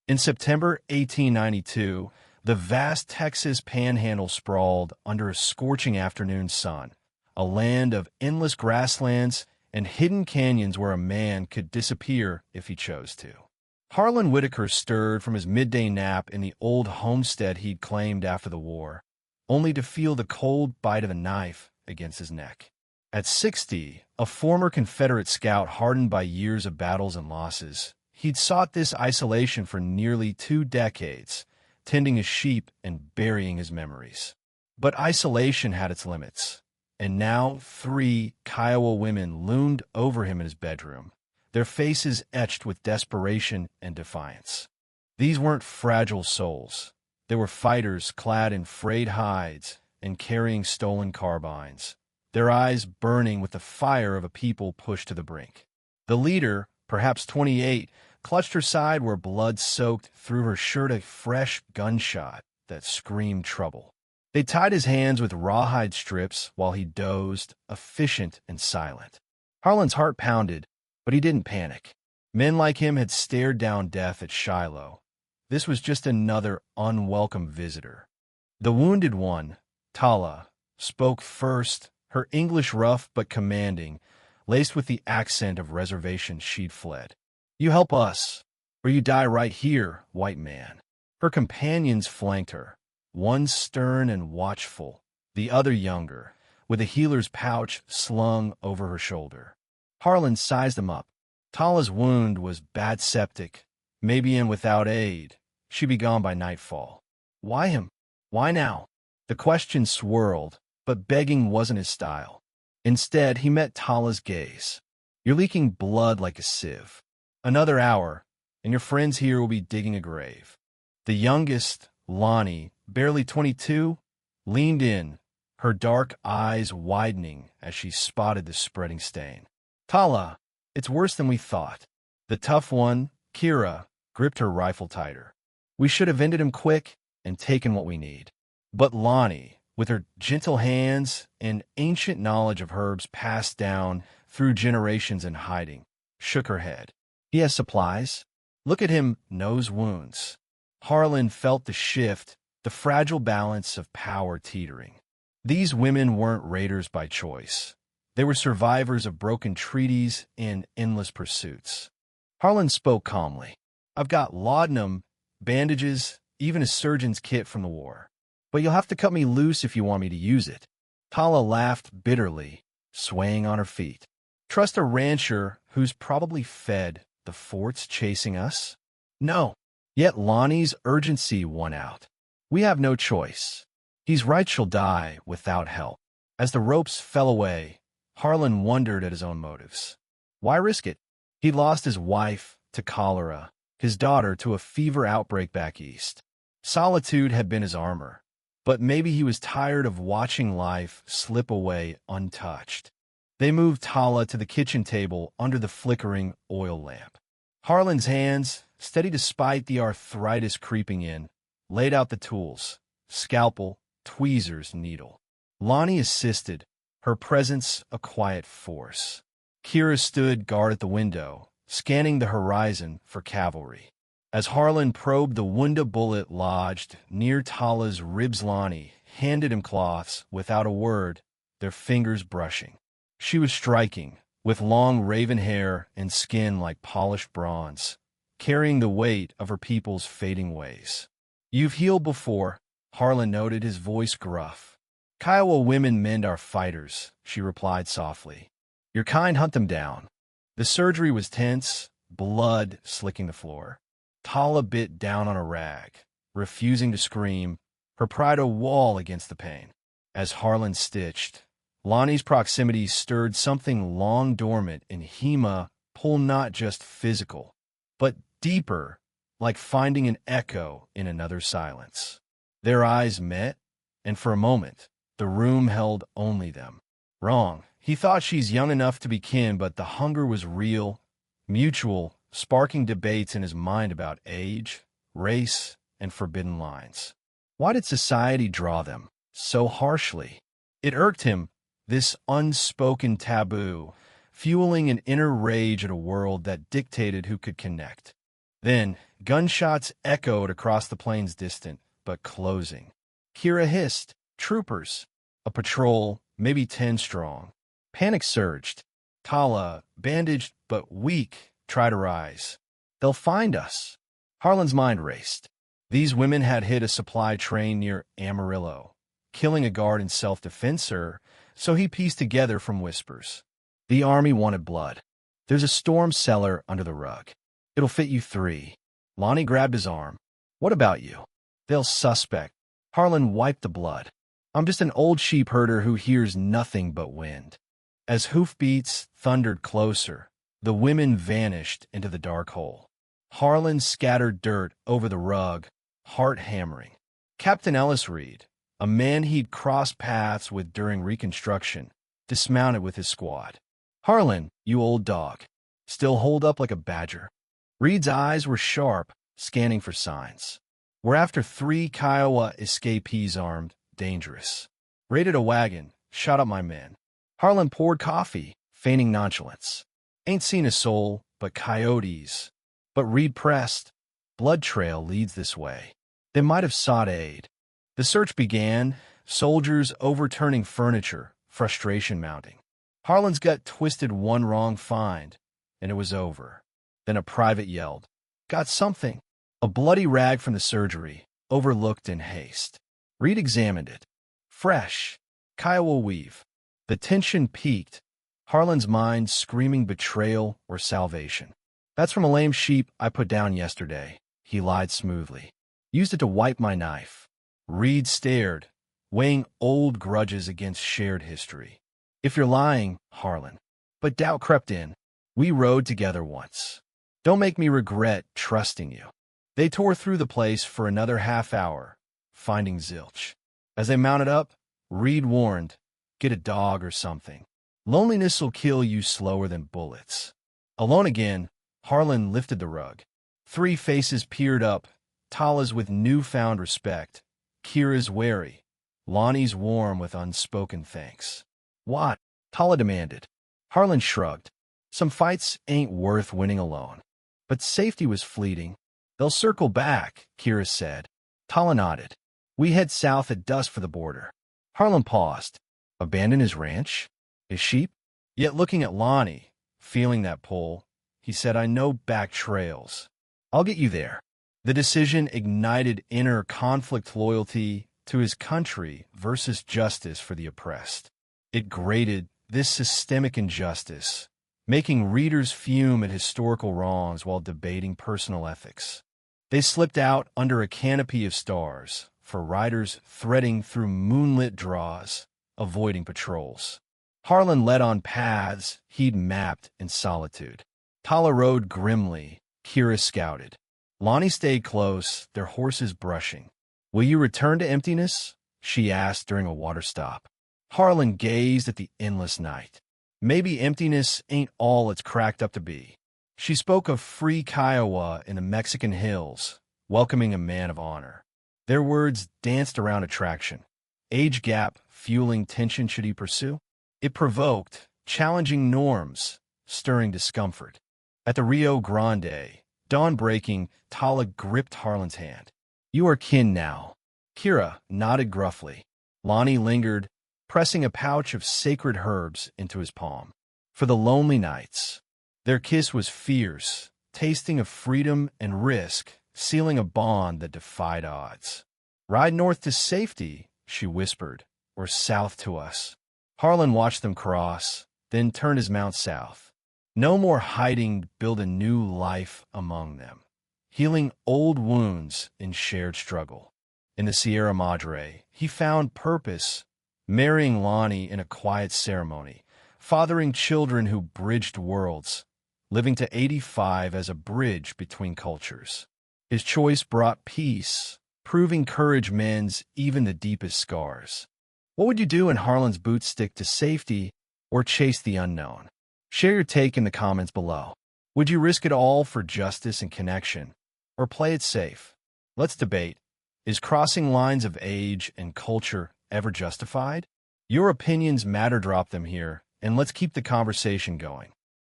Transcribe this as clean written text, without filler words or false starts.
In September 1892, the vast Texas panhandle sprawled under a scorching afternoon sun, a land of endless grasslands and hidden canyons where a man could disappear if he chose to. Harlan Whitaker stirred from his midday nap in the old homestead he'd claimed after the war, only to feel the cold bite of a knife against his neck. At 60, a former Confederate scout hardened by years of battles and losses, he'd sought this isolation for nearly 2 decades, tending his sheep and burying his memories. But isolation had its limits, and now 3 Kiowa women loomed over him in his bedroom, their faces etched with desperation and defiance. These weren't fragile souls. They were fighters clad in frayed hides and carrying stolen carbines, their eyes burning with the fire of a people pushed to the brink. The leader, perhaps 28, clutched her side where blood soaked through her shirt a fresh gunshot that screamed trouble. They tied his hands with rawhide strips while he dozed, efficient and silent. Harlan's heart pounded, but he didn't panic. Men like him had stared down death at Shiloh. This was just another unwelcome visitor. The wounded one, Tala, spoke first, her English rough but commanding, laced with the accent of reservation she'd fled. "You help us, or you die right here, white man." Her companions flanked her, one stern and watchful, the other younger, with a healer's pouch slung over her shoulder. Harlan sized them up. Tala's wound was bad septic, maybe in without aid. She'd be gone by nightfall. Why him? Why now? The question swirled, but begging wasn't his style. Instead, he met Tala's gaze. "You're leaking blood like a sieve. Another hour, and your friends here will be digging a grave." The youngest, Lonnie, barely 22, leaned in, her dark eyes widening as she spotted the spreading stain. "Tala, it's worse than we thought." The tough one, Kira, gripped her rifle tighter. "We should have ended him quick and taken what we need." But Lonnie, with her gentle hands and ancient knowledge of herbs passed down through generations in hiding, shook her head. "He has supplies. Look at him, nose wounds." Harlan felt the shift, the fragile balance of power teetering. These women weren't raiders by choice. They were survivors of broken treaties and endless pursuits. Harlan spoke calmly. "I've got laudanum, bandages, even a surgeon's kit from the war. But you'll have to cut me loose if you want me to use it." Tala laughed bitterly, swaying on her feet. "Trust a rancher who's probably fed the forts chasing us?" "No." Yet Lonnie's urgency won out. "We have no choice. He's right, she'll die without help." As the ropes fell away, Harlan wondered at his own motives. Why risk it? He'd lost his wife to cholera, his daughter to a fever outbreak back east. Solitude had been his armor, but maybe he was tired of watching life slip away untouched. They moved Tala to the kitchen table under the flickering oil lamp. Harlan's hands, steady despite the arthritis creeping in, laid out the tools: scalpel, tweezers, needle. Lonnie assisted, her presence a quiet force. Kira stood guard at the window, scanning the horizon for cavalry. As Harlan probed the wound a bullet lodged near Tala's ribs, Lonnie handed him cloths without a word, their fingers brushing. She was striking, with long raven hair and skin like polished bronze, carrying the weight of her people's fading ways. "You've healed before," Harlan noted, his voice gruff. "Kiowa women mend our fighters," she replied softly. "Your kind hunt them down." The surgery was tense, blood slicking the floor. Tala bit down on a rag, refusing to scream, her pride a wall against the pain. As Harlan stitched, Lonnie's proximity stirred something long dormant in Hema, pull not just physical, but deeper, like finding an echo in another silence. Their eyes met, and for a moment, the room held only them. Wrong. He thought she's young enough to be kin, but the hunger was real, mutual, sparking debates in his mind about age, race, and forbidden lines. Why did society draw them so harshly? It irked him, this unspoken taboo, fueling an inner rage at a world that dictated who could connect. Then, gunshots echoed across the plains distant, but closing. Kira hissed, "Troopers!" A patrol, maybe 10 strong. Panic surged. Tala, bandaged but weak, tried to rise. "They'll find us." Harlan's mind raced. These women had hit a supply train near Amarillo, killing a guard in self-defense, so he pieced together from whispers. The army wanted blood. "There's a storm cellar under the rug. It'll fit you 3. Lonnie grabbed his arm. "What about you?" "They'll suspect." Harlan wiped the blood. "I'm just an old sheep herder who hears nothing but wind." As hoofbeats thundered closer, the women vanished into the dark hole. Harlan scattered dirt over the rug, heart hammering. Captain Ellis Reed, a man he'd crossed paths with during Reconstruction, dismounted with his squad. "Harlan, you old dog. Still holed up like a badger." Reed's eyes were sharp, scanning for signs. "We're after 3 Kiowa escapees armed, dangerous. Raided a wagon, shot up my men." Harlan poured coffee, feigning nonchalance. "Ain't seen a soul, but coyotes." But Reed pressed. "Blood trail leads this way. They might have sought aid." The search began, soldiers overturning furniture, frustration mounting. Harlan's gut twisted one wrong find, and it was over. Then a private yelled, "Got something!" A bloody rag from the surgery, overlooked in haste. Reed examined it. Fresh. Kiowa weave. The tension peaked, Harlan's mind screaming betrayal or salvation. "That's from a lame sheep I put down yesterday," he lied smoothly. "Used it to wipe my knife." Reed stared, weighing old grudges against shared history. "If you're lying, Harlan." But doubt crept in. "We rode together once. Don't make me regret trusting you." They tore through the place for another half hour, finding zilch. As they mounted up, Reed warned, "Get a dog or something. Loneliness'll kill you slower than bullets." Alone again, Harlan lifted the rug. 3 faces peered up, Tala's with newfound respect, Kira's wary, Lonnie's warm with unspoken thanks. "What?" Tala demanded. Harlan shrugged. "Some fights ain't worth winning alone." But safety was fleeting. "They'll circle back," Kira said. Tala nodded. "We head south at dusk for the border." Harlan paused. Abandon his ranch? His sheep? Yet looking at Lonnie, feeling that pull, he said, "I know back trails. I'll get you there." The decision ignited inner conflict, loyalty to his country versus justice for the oppressed. It grated this systemic injustice, making readers fume at historical wrongs while debating personal ethics. They slipped out under a canopy of stars, for riders threading through moonlit draws, avoiding patrols. Harlan led on paths he'd mapped in solitude. Tala rode grimly, Kira scouted. Lonnie stayed close, their horses brushing. "Will you return to emptiness?" she asked during a water stop. Harlan gazed at the endless night. Maybe emptiness ain't all it's cracked up to be. She spoke of free Kiowa in the Mexican hills, welcoming a man of honor. Their words danced around attraction. Age gap fueling tension should he pursue? It provoked, challenging norms, stirring discomfort. At the Rio Grande, dawn breaking, Tala gripped Harlan's hand. "You are kin now." Kira nodded gruffly. Lonnie lingered, pressing a pouch of sacred herbs into his palm. For the lonely nights. Their kiss was fierce, tasting of freedom and risk, sealing a bond that defied odds. "Ride north to safety," she whispered, "or south to us." Harlan watched them cross, then turned his mount south. No more hiding, build a new life among them. Healing old wounds in shared struggle. In the Sierra Madre, he found purpose, marrying Lonnie in a quiet ceremony, fathering children who bridged worlds, living to 85 as a bridge between cultures. His choice brought peace, proving courage mends even the deepest scars. What would you do in Harlan's boots, stick to safety or chase the unknown? Share your take in the comments below. Would you risk it all for justice and connection, or play it safe? Let's debate. Is crossing lines of age and culture ever justified? Your opinions matter. Drop them here, and let's keep the conversation going.